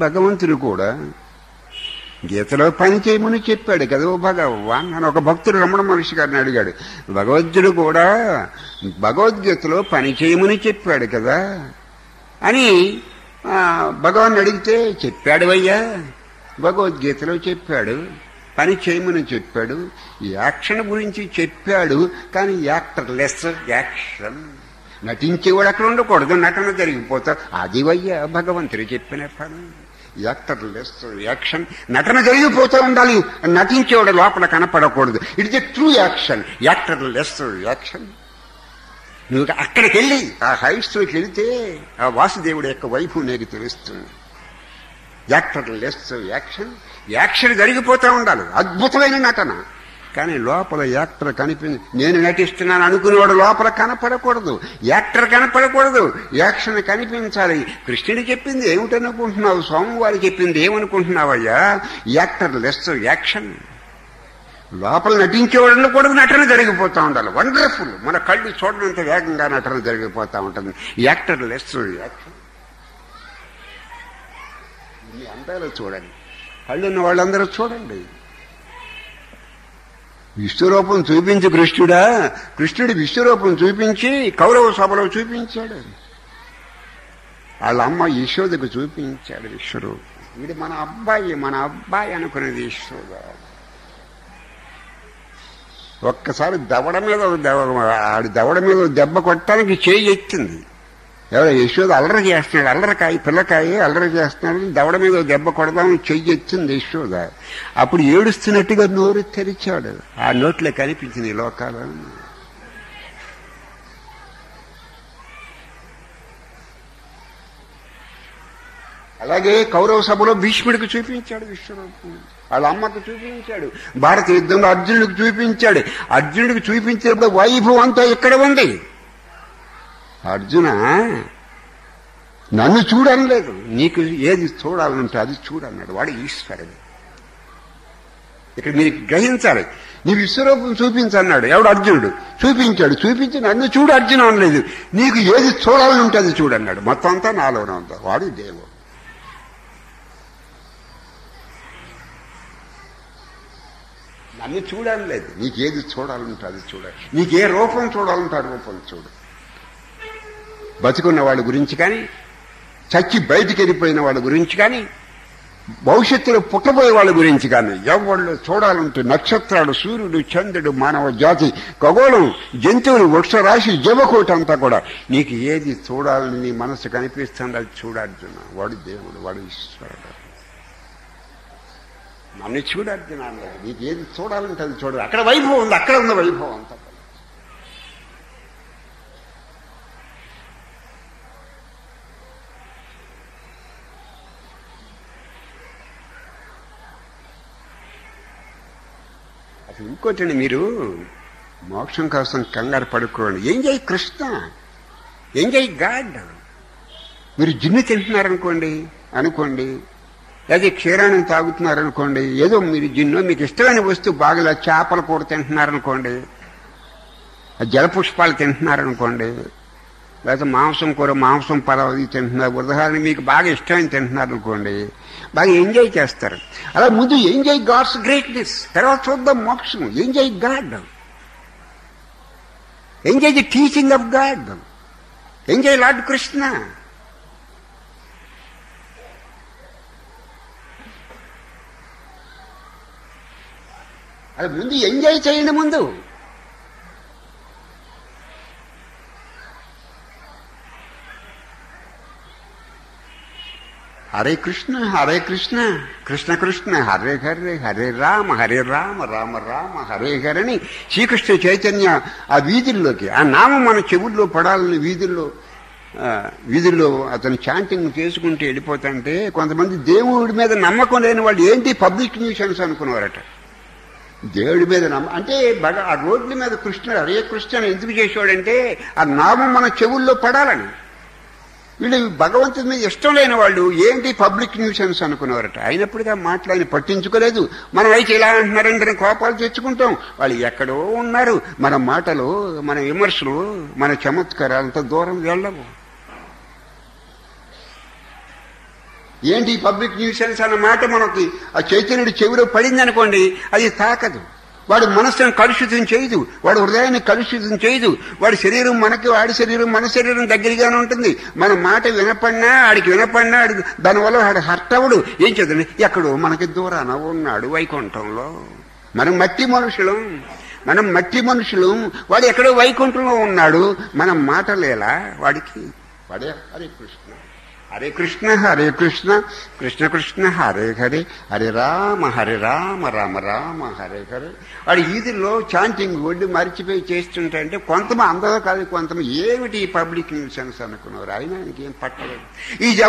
భగవంతుడు కూడా గీతలో పని చేయమని చెప్పాడు కదా ఓ భగవాన్ అని ఒక భక్తుడు రమణ మహర్షి గారిని అడిగాడు. భగవంతుడు కూడా భగవద్గీతలో పని చేయమని చెప్పాడు కదా అని భగవాన్ అడిగితే, చెప్పాడు అయ్యా, భగవద్గీతలో చెప్పాడు, పని చేయమని చెప్పాడు, యాక్షన్ గురించి చెప్పాడు, కానీ యాక్టర్ లెస్ యాక్షన్, నటించేవాడు అక్కడ ఉండకూడదు, నటన జరిగిపోతా. అది అయ్యా భగవంతుడు చెప్పిన పని. యాక్టర్ లెస్ యాక్షన్, నటన జరిగిపోతూ ఉండాలి, నటించేవాడు లోపల కనపడకూడదు. It's a true action, actorless action. నువ్వు అక్కడికి వెళ్ళి ఆ హైట్స్లోకి వెళితే ఆ వాసుదేవుడి యొక్క వైపు నీకు తెలుస్తుంది. యాక్టర్ లెస్ యాక్షన్, యాక్షన్ జరిగిపోతూ ఉండాలి, అద్భుతమైన నటన, కానీ లోపల యాక్టర్ నేను నటిస్తున్నాను అనుకునేవాడు లోపల కనపడకూడదు, యాక్టర్ కనపడకూడదు, యాక్షన్ కనిపించాలి. కృష్ణుడు చెప్పింది ఏమిటనుకుంటున్నావు, స్వామివారు చెప్పింది ఏమనుకుంటున్నావయ్యా? యాక్టర్ లెస్ యాక్షన్, లోపల నటించేవాళ్ళు కూడా నటన జరిగిపోతూ ఉండాలి. వండర్ఫుల్, మన కళ్ళు చూడనంత వేగంగా నటన జరిగిపోతూ ఉంటుంది. Actor less action. మీ అందరూ చూడండి, కళ్ళున్న వాళ్ళందరూ చూడండి. విశ్వరూపం చూపించి కృష్ణుడు విశ్వరూపం చూపించి కౌరవ సభలో చూపించాడు. వాళ్ళ అమ్మ యశోదకు చూపించాడు విశ్వరూపం. ఇది మన అబ్బాయి అనుకునేది యశోద. ఒక్కసారి దవడ మీద దెబ్బ కొట్టడానికి చేయి ఎత్తింది. ఎవరో యశోద అల్లరి చేస్తున్నాడు, పిల్లకాయ అల్లరి చేస్తున్నాడు, దవడ మీద దెబ్బ కొడదామని చెయ్యి ఎత్తింది యశోద. అప్పుడు ఏడుస్తున్నట్టుగా నోరు తెరిచాడు. ఆ నోట్లో కనిపించింది ఈ లోకాలను. అలాగే కౌరవ సభలో భీష్ముడికి చూపించాడు విశ్వరూపం, వాళ్ళ అమ్మకు చూపించాడు, భారత యుద్ధంలో అర్జునుడికి చూపించాడు. అర్జునుడికి చూపించినప్పుడు వైభవం అంతా ఇక్కడ ఉంది. అర్జున, నన్ను చూడనలేదు, నీకు ఏది చూడాలంటే అది చూడన్నాడు. వాడు ఈశ్వరుడు. ఇక్కడ మీరు గ్రహించాలి. నీ విశ్వరూపం చూపించన్నాడు ఎవడు? అర్జునుడు. చూపించి నన్ను చూడు అర్జున అనలేదు, నీకు ఏది చూడాలంటే అది చూడన్నాడు. మొత్తం అంతా నాలోనే ఉంది. వాడు దేవుడు. నన్ను చూడలేదు, నీకేది చూడాలంటే అది చూడాలి, నీకే రూపం చూడాలంటే ఆ రూపం చూడు. బతుకున్న వాళ్ళ గురించి కానీ, చచ్చి బయటికి వెళ్ళిపోయిన వాళ్ళ గురించి కానీ, భవిష్యత్తులో పుట్టబోయే వాళ్ళ గురించి కానీ, ఎవళ్ళు చూడాలంటే నక్షత్రాలు, సూర్యుడు, చంద్రుడు, మానవ జాతి, ఖగోళం, జంతువులు, వృక్షరాశి, జవకోటి అంతా కూడా నీకు ఏది చూడాలని నీ మనసు కనిపిస్తుంది అది చూడార్జున. వాడు దేవుడు, వాడు ఈశ్వరుడు. నన్ను చూడార్జున అన్నాడు. నీకు ఏది చూడాలంటే అది చూడదు. అక్కడ వైభవం ఉంది, అక్కడ ఉన్న వైభవం అంతా. అసలు ఇంకోటండి, మీరు మోక్షం కోసం కంగారు పడుకోండి. Enjoy Krishna, enjoy God. మీరు జిన్ను తింటున్నారనుకోండి, లేదా క్షీరాన్ని తాగుతున్నారనుకోండి, ఏదో మీరు జిన్ను మీకు ఇష్టమైన వస్తువు బాగా చేపల కూర తింటున్నారనుకోండి, జలపుష్పాలు తింటున్నారనుకోండి, లేకపోతే మాంసం పరవది తింటున్నారు, ఉదాహరణ మీకు బాగా ఇష్టమైన తింటున్నారనుకోండి, బాగా ఎంజాయ్ చేస్తారు. అలా ముందు ఎంజాయ్ గాడ్స్ గ్రేట్నెస్, తర్వాత చూద్దాం మోక్షం. Enjoy God, enjoy the teaching of God, enjoy lord Krishna. అది ముందు ఎంజాయ్ చేయండి. ముందు హరే కృష్ణ కృష్ణ కృష్ణ హరే హరే, హరే రామ రామ రామ హరే హరని శ్రీకృష్ణ చైతన్య ఆ వీధుల్లోకి, ఆ నామం మన చెవుల్లో పడాలని వీధుల్లో అతను చాంటింగ్ చేసుకుంటూ వెళ్ళిపోతుంటే, కొంతమంది దేవుడి మీద నమ్మకం లేని వాళ్ళు ఏంటి పబ్లిక్ న్యూసెన్స్ అనుకునేవారట. దేవుడి మీద అంటే ఆ రోడ్ల మీద కృష్ణుడు హరే కృష్ణ ఎందుకు చేసేవాడంటే ఆ నామం మన చెవుల్లో పడాలని. వీళ్ళు భగవంతుడి మీద ఇష్టం లేని వాళ్ళు ఏంటి పబ్లిక్ న్యూసెన్స్ అనుకునేవారట. అయినప్పుడుగా మాట్లాడి పట్టించుకోలేదు. మనం అయితే ఇలా అంటున్నారంటే కోపాలు తెచ్చుకుంటాం. వాళ్ళు ఎక్కడో ఉన్నారు. మన మాటలు, మన విమర్శలు, మన చమత్కారాలంత దూరం వెళ్ళవు. ఏంటి ఈ పబ్లిక్ న్యూసెన్స్ అన్న మాట మనకి ఆ చైతన్యుడి చెవిలో పడింది అనుకోండి, అది తాకదు. వాడు మనస్సును కలుషితం చేయదు, వాడు హృదయాన్ని కలుషితం చేయదు. వాడి శరీరం మనకి, వాడి శరీరం మన శరీరం దగ్గరగానే ఉంటుంది. మన మాట వినపడినా ఆడికి వినపడినా ఆడికి దానివల్ల వాడు హర్ట్ అవ్వడు. ఏం చేద్దండి, ఎక్కడో మనకి దూరాన ఉన్నాడు వైకుంఠంలో. మనం మట్టి మనుషులు, వాడు ఎక్కడో వైకుంఠంలో ఉన్నాడు. మనం మాటలేలా వాడికి. వాడే హరే కృష్ణ హరే కృష్ణ హరే కృష్ణ కృష్ణ కృష్ణ హరే హరే హరే రామ రామ రామ హరే హరే. వాడు ఈదుల్లో చాంటింగ్ ఒడ్డు మరిచిపోయి చేస్తుంటే కొంతమంది అందరూ కాదు, కొంతమంది ఏమిటి ఈ పబ్లిక్ న్యూసెన్స్ అనుకున్నారు. అయినా ఆయనకి ఏం పట్టలేదు. Is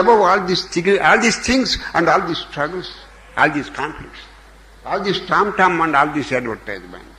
above all these things and all these struggles, all these conflicts, all these Tom and all these advertisement.